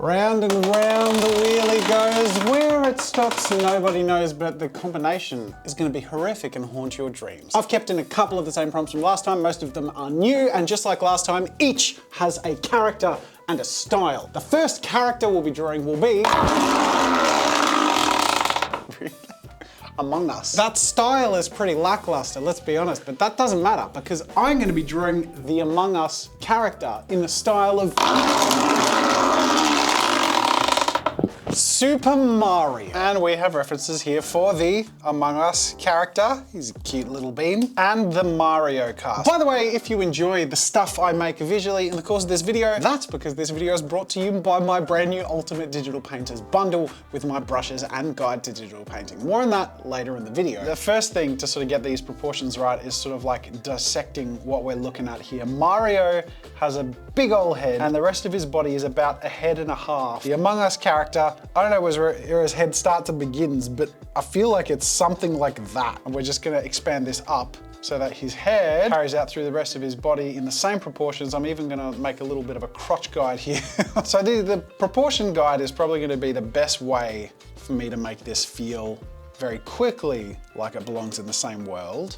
Round and round the wheelie goes. Where it stops, nobody knows, but the combination is going to be horrific and haunt your dreams. I've kept in a couple of the same prompts from last time. Most of them are new, and just like last time, each has a character and a style. The first character we'll be drawing will be... Among Us. That style is pretty lackluster, let's be honest, but that doesn't matter because I'm going to be drawing the Among Us character in the style of Super Mario. And we have references here for the Among Us character. He's a cute little bean. And the Mario cast. By the way, if you enjoy the stuff I make visually in the course of this video, that's because this video is brought to you by my brand new Ultimate Digital Painters bundle with my brushes and guide to digital painting. More on that later in the video. The first thing to sort of get these proportions right is sort of like dissecting what we're looking at here. Mario has a big old head and the rest of his body is about a head and a half. The Among Us character, I don't know where his head starts and begins, but I feel like it's something like that. And we're just gonna expand this up so that his head carries out through the rest of his body in the same proportions. I'm even gonna make a little bit of a crotch guide here. So the proportion guide is probably gonna be the best way for me to make this feel very quickly like it belongs in the same world.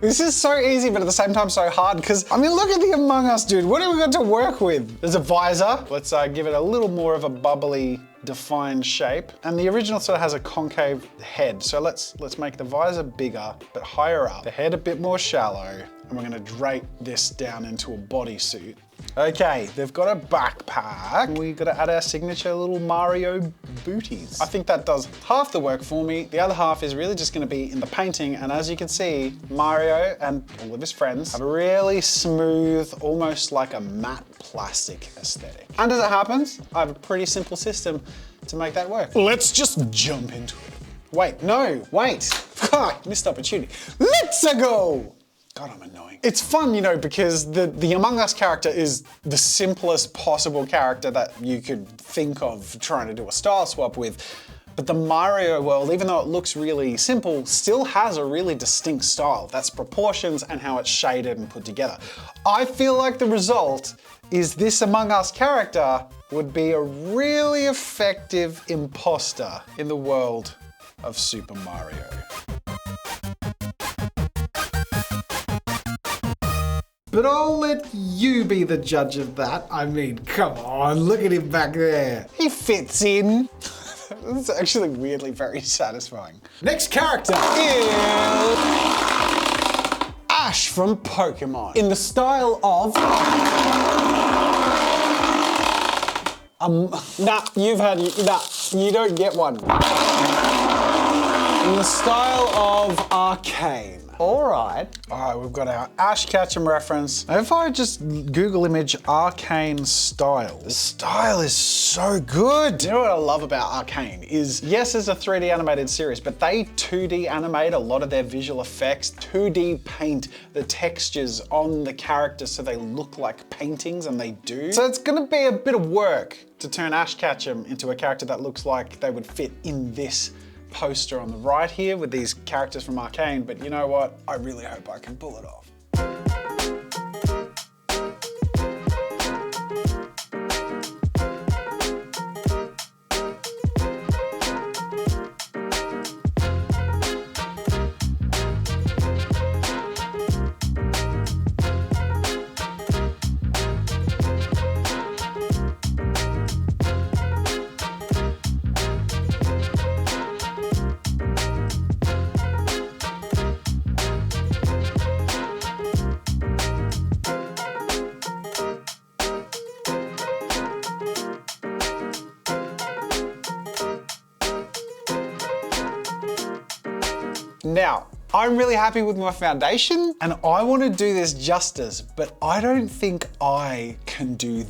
This is so easy, but at the same time so hard because, I mean, look at the Among Us, dude. What have we got to work with? There's a visor. Let's give it a little more of a bubbly, defined shape. And the original sort of has a concave head. So let's make the visor bigger, but higher up. The head a bit more shallow. And we're gonna drape this down into a bodysuit. Okay, they've got a backpack. We gotta add our signature little Mario booties. I think that does half the work for me. The other half is really just gonna be in the painting. And as you can see, Mario and all of his friends have a really smooth, almost like a matte plastic aesthetic. And as it happens, I have a pretty simple system to make that work. Let's just jump into it. Wait, no, wait. Missed opportunity. Let's go. God, I'm annoying. It's fun, you know, because the Among Us character is the simplest possible character that you could think of trying to do a style swap with. But the Mario world, even though it looks really simple, still has a really distinct style. That's proportions and how it's shaded and put together. I feel like the result is this Among Us character would be a really effective imposter in the world of Super Mario. But I'll let you be the judge of that. I mean, come on, look at him back there. He fits in. It's actually weirdly very satisfying. Next character is Ash from Pokemon in the style of... you don't get one. In the style of Arcane. All right, we've got our Ash Ketchum reference. Now if I just Google image Arcane style, the style is so good. You know what I love about Arcane is, yes, it's a 3D animated series, but they 2D animate a lot of their visual effects, 2D paint the textures on the characters so they look like paintings, and they do. So it's gonna be a bit of work to turn Ash Ketchum into a character that looks like they would fit in this poster on the right here with these characters from Arcane, but you know what? I really hope I can pull it off. Now, I'm really happy with my foundation and I want to do this justice, but I don't think I can do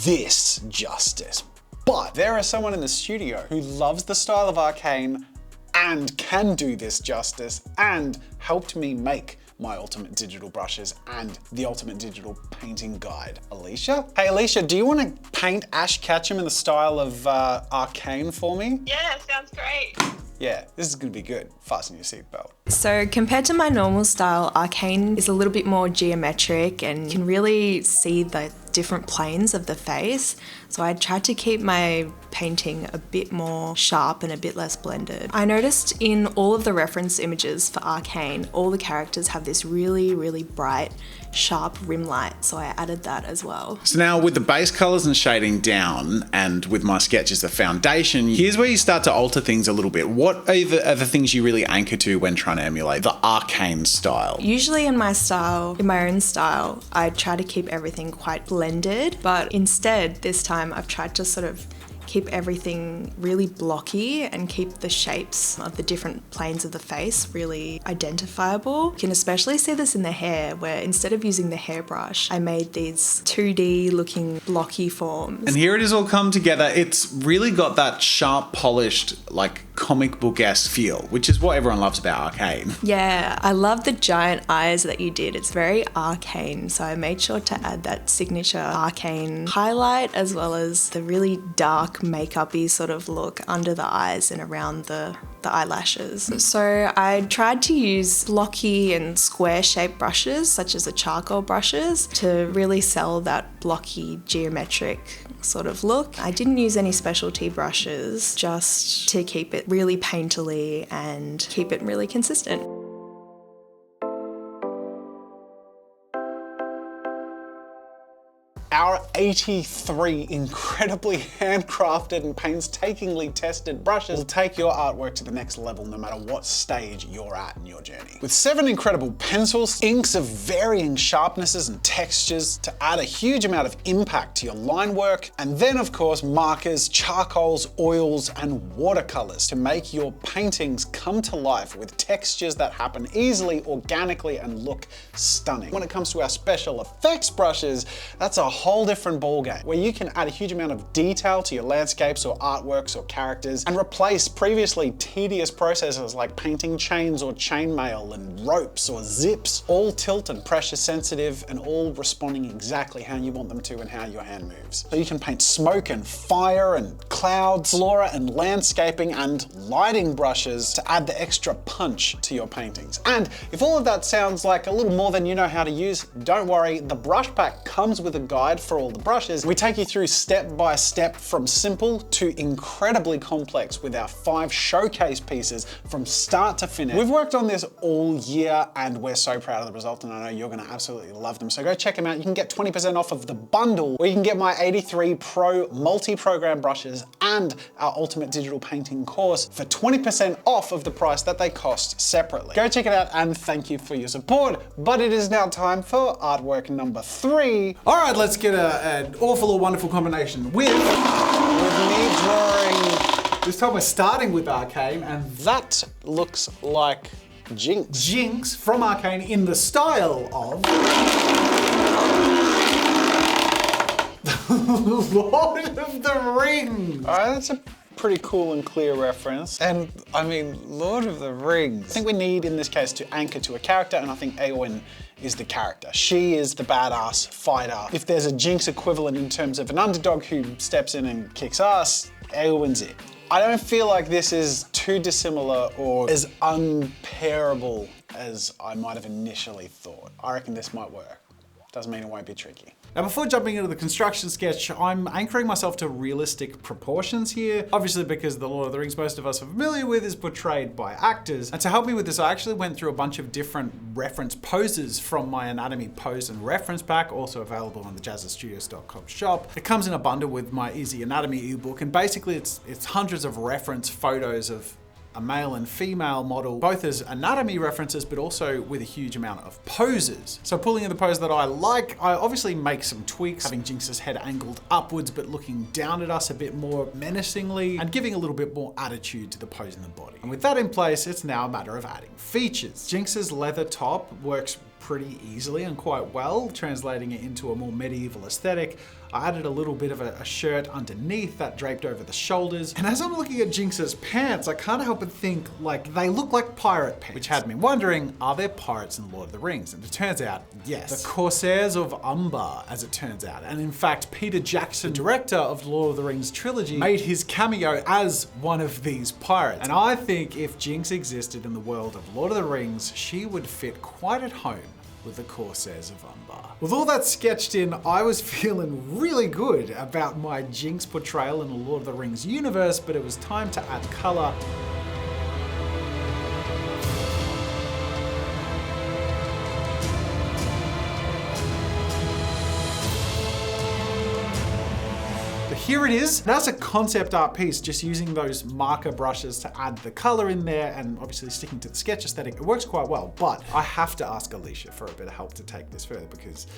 this justice. But there is someone in the studio who loves the style of Arcane and can do this justice and helped me make my Ultimate Digital brushes and the Ultimate Digital painting guide. Alicia? Hey Alicia, do you want to paint Ash Ketchum in the style of Arcane for me? Yeah, sounds great. Yeah, this is gonna be good. Fasten your seatbelt. So compared to my normal style, Arcane is a little bit more geometric and you can really see the different planes of the face. So I tried to keep my painting a bit more sharp and a bit less blended. I noticed in all of the reference images for Arcane, all the characters have this really, really bright, sharp rim light, so I added that as well. So now with the base colors and shading down, and with my sketch as the foundation, here's where you start to alter things a little bit. What are the things you really anchor to when trying to emulate the Arcane style? Usually in my own style, I try to keep everything quite blended, but instead this time I've tried to sort of keep everything really blocky and keep the shapes of the different planes of the face really identifiable. You can especially see this in the hair, where instead of using the hairbrush, I made these 2D looking blocky forms. And here it has all come together. It's really got that sharp, polished, like comic book-esque feel, which is what everyone loves about Arcane. Yeah, I love the giant eyes that you did. It's very Arcane, so I made sure to add that signature Arcane highlight as well as the really dark makeup-y sort of look under the eyes and around the eyelashes. So I tried to use blocky and square shaped brushes such as the charcoal brushes to really sell that blocky geometric sort of look. I didn't use any specialty brushes, just to keep it really painterly and keep it really consistent. Our 83 incredibly handcrafted and painstakingly tested brushes will take your artwork to the next level no matter what stage you're at in your journey. With 7 incredible pencils, inks of varying sharpnesses and textures to add a huge amount of impact to your line work, and then of course markers, charcoals, oils, and watercolors to make your paintings come to life with textures that happen easily, organically, and look stunning. When it comes to our special effects brushes, that's a whole different ballgame where you can add a huge amount of detail to your landscapes or artworks or characters and replace previously tedious processes like painting chains or chainmail and ropes or zips, all tilt and pressure sensitive and all responding exactly how you want them to and how your hand moves. So you can paint smoke and fire and clouds, flora and landscaping and lighting brushes to add the extra punch to your paintings. And if all of that sounds like a little more than you know how to use, don't worry, the brush pack comes with a guide for all the brushes. We take you through step by step from simple to incredibly complex with our 5 showcase pieces from start to finish. We've worked on this all year and we're so proud of the result, and I know you're gonna absolutely love them. So go check them out. You can get 20% off of the bundle, where you can get my 83 Pro multi-program brushes and our Ultimate Digital Painting course for 20% off of the price that they cost separately. Go check it out and thank you for your support. But it is now time for artwork number 3. All right, let's get an awful or wonderful combination with me drawing. This time we're starting with Arcane, and That looks like Jinx. Jinx from Arcane in the style of Lord of the Rings. All right, that's a pretty cool and clear reference. And I mean, Lord of the Rings. I think we need in this case to anchor to a character, and I think Eowyn is the character. She is the badass fighter. If there's a Jinx equivalent in terms of an underdog who steps in and kicks ass, Eowyn's it. I don't feel like this is too dissimilar or as unpairable as I might have initially thought. I reckon this might work. Doesn't mean it won't be tricky. Now, before jumping into the construction sketch, I'm anchoring myself to realistic proportions here. Obviously, because the Lord of the Rings most of us are familiar with is portrayed by actors. And to help me with this, I actually went through a bunch of different reference poses from my anatomy pose and reference pack, also available on the JAZZA'S shop. It comes in a bundle with my Easy Anatomy ebook, and basically it's hundreds of reference photos of a male and female model, both as anatomy references, but also with a huge amount of poses. So pulling in the pose that I like, I obviously make some tweaks, having Jinx's head angled upwards, but looking down at us a bit more menacingly, and giving a little bit more attitude to the pose in the body. And with that in place, it's now a matter of adding features. Jinx's leather top works pretty easily and quite well, translating it into a more medieval aesthetic. I added a little bit of a shirt underneath that draped over the shoulders. And as I'm looking at Jinx's pants, I can't help but think like they look like pirate pants, which had me wondering, are there pirates in Lord of the Rings? And it turns out, yes. The Corsairs of Umbar, as it turns out. And in fact, Peter Jackson, director of the Lord of the Rings trilogy, made his cameo as one of these pirates. And I think if Jinx existed in the world of Lord of the Rings, she would fit quite at home with the Corsairs of Umbar. With all that sketched in, I was feeling really good about my Jinx portrayal in the Lord of the Rings universe, but it was time to add color. Here it is. That's a concept art piece, just using those marker brushes to add the color in there and obviously sticking to the sketch aesthetic. It works quite well, but I have to ask Alicia for a bit of help to take this further because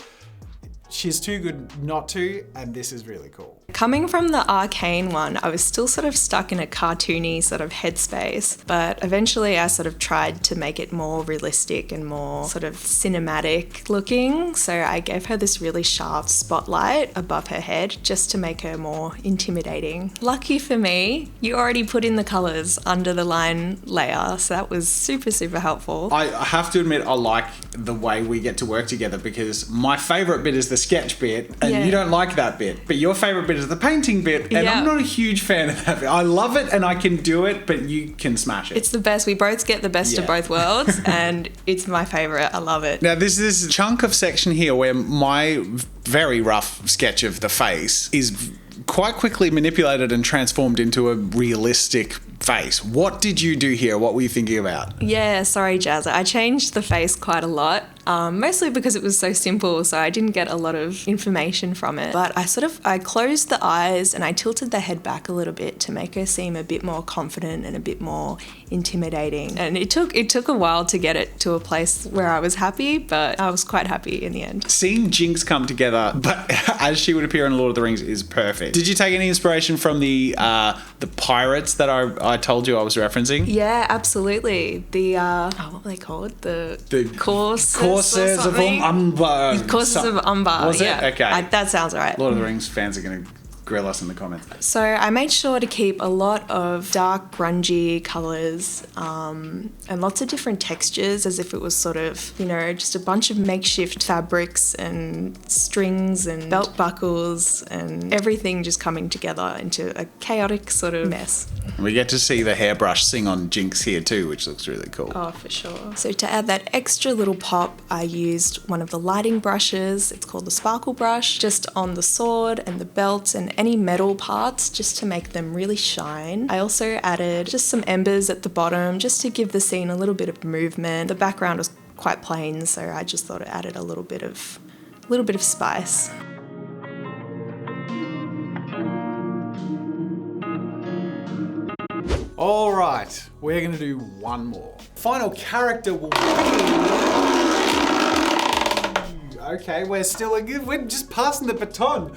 she's too good not to, and this is really cool. Coming from the Arcane one, I was still sort of stuck in a cartoony sort of headspace, but eventually I sort of tried to make it more realistic and more sort of cinematic looking. So I gave her this really sharp spotlight above her head just to make her more intimidating. Lucky for me, you already put in the colors under the line layer, so that was super, super helpful. I have to admit, I like the way we get to work together because my favorite bit is the sketch bit and you don't like that bit, but your favorite bit is the painting bit, and I'm not a huge fan of that bit. I love it and I can do it, but you can smash it. It's the best. We both get the best of both worlds, and it's my favorite. I love it. Now, there's this chunk of section here where my very rough sketch of the face is quite quickly manipulated and transformed into a realistic face. What did you do here? What were you thinking about? Yeah, sorry, Jazza. I changed the face quite a lot, mostly because it was so simple, so I didn't get a lot of information from it. But I closed the eyes and I tilted the head back a little bit to make her seem a bit more confident and a bit more intimidating. And it took a while to get it to a place where I was happy, but I was quite happy in the end. Seeing Jinx come together, but as she would appear in Lord of the Rings, is perfect. Did you take any inspiration from the pirates that I told you I was referencing? Yeah, absolutely. The what were they called? The Corsairs of Umbar. Corsairs of Umbar. Was it? Yeah. Okay. That sounds right. Lord of the Rings fans are going to grill us in the comments. So I made sure to keep a lot of dark, grungy colours and lots of different textures, as if it was sort of, just a bunch of makeshift fabrics and strings and belt buckles and everything just coming together into a chaotic sort of mess. We get to see the hairbrush sing on Jinx here too, which looks really cool. Oh, for sure. So to add that extra little pop, I used one of the lighting brushes. It's called the sparkle brush, just on the sword and the belt and any metal parts, just to make them really shine. I also added just some embers at the bottom, just to give the scene a little bit of movement. The background was quite plain, so I just thought it added a little bit of spice. All right, we're going to do one more. Final character will be... Okay, we're just passing the baton.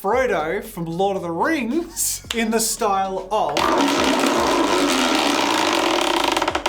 Frodo from Lord of the Rings in the style of...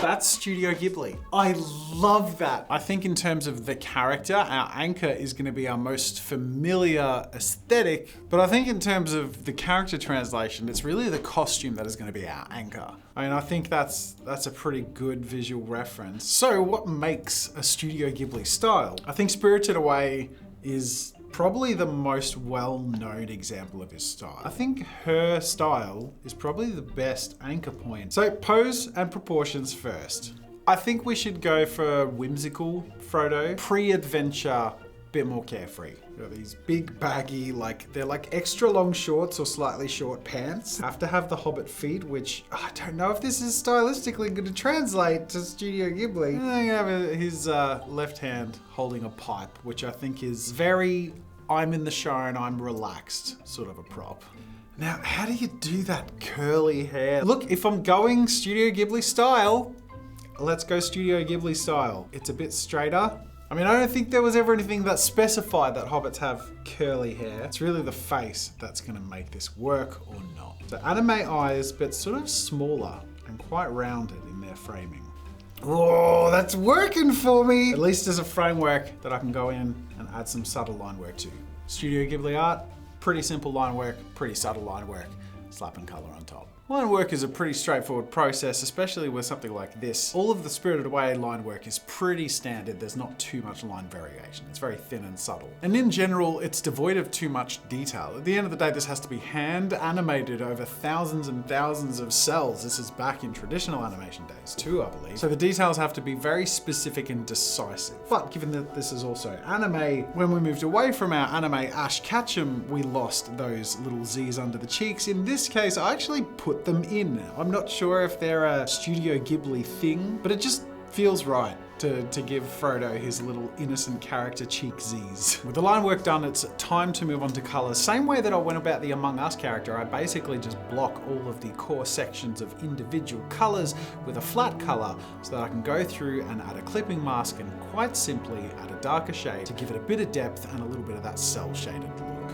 That's Studio Ghibli. I love that. I think in terms of the character, our anchor is going to be our most familiar aesthetic, but I think in terms of the character translation, it's really the costume that is going to be our anchor. I mean, I think that's a pretty good visual reference. So what makes a Studio Ghibli style? I think Spirited Away is probably the most well-known example of his style. I think her style is probably the best anchor point. So pose and proportions first. I think we should go for whimsical Frodo. Pre-adventure, bit more carefree. Got these big baggy, they're like extra long shorts or slightly short pants. Have to have the Hobbit feet, which I don't know if this is stylistically going to translate to Studio Ghibli. I'm gonna have his left hand holding a pipe, which I think is very I'm in the show and I'm relaxed sort of a prop. Now, how do you do that curly hair? Look, if I'm going Studio Ghibli style, let's go Studio Ghibli style. It's a bit straighter. I mean, I don't think there was ever anything that specified that hobbits have curly hair. It's really the face that's gonna make this work or not. So anime eyes, but sort of smaller and quite rounded in their framing. Oh, that's working for me. At least as a framework that I can go in and add some subtle line work to. Studio Ghibli art, pretty simple line work, pretty subtle line work. slapping color on top. Line work is a pretty straightforward process, especially with something like this. All of the Spirited Away line work is pretty standard. There's not too much line variation. It's very thin and subtle. And in general, it's devoid of too much detail. At the end of the day, this has to be hand animated over thousands and thousands of cells. This is back in traditional animation days too, I believe. So the details have to be very specific and decisive. But given that this is also anime, when we moved away from our anime Ash Ketchum, we lost those little Z's under the cheeks. In this case, I actually put them in. I'm not sure if they're a Studio Ghibli thing, but it just feels right to give Frodo his little innocent character cheek Z's. With the line work done, it's time to move on to colors. Same way that I went about the Among Us character, I basically just block all of the core sections of individual colors with a flat color so that I can go through and add a clipping mask and quite simply add a darker shade to give it a bit of depth and a little bit of that cell shaded look.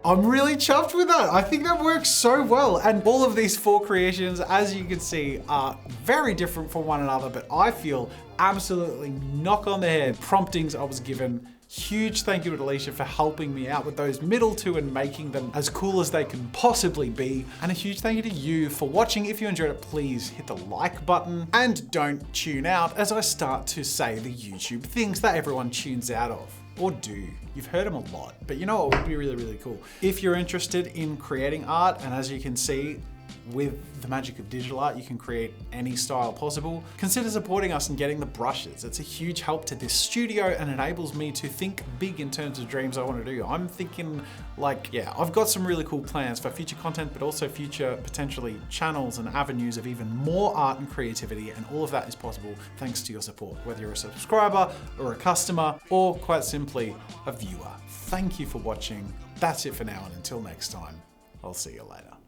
I'm really chuffed with that. I think that works so well. And all of these 4 creations, as you can see, are very different from one another, but I feel absolutely knock on the head promptings I was given. Huge thank you to Alicia for helping me out with those middle 2 and making them as cool as they can possibly be. And a huge thank you to you for watching. If you enjoyed it, please hit the like button and don't tune out as I start to say the YouTube things that everyone tunes out of. Or do. You've heard them a lot, but you know what would be really, really cool? If you're interested in creating art, and as you can see, with the magic of digital art, you can create any style possible. Consider supporting us and getting the brushes. It's a huge help to this studio and enables me to think big in terms of dreams I want to do. I'm thinking like, yeah, I've got some really cool plans for future content, but also future potentially channels and avenues of even more art and creativity. And all of that is possible thanks to your support, whether you're a subscriber or a customer, or quite simply a viewer. Thank you for watching. That's it for now. And until next time, I'll see you later.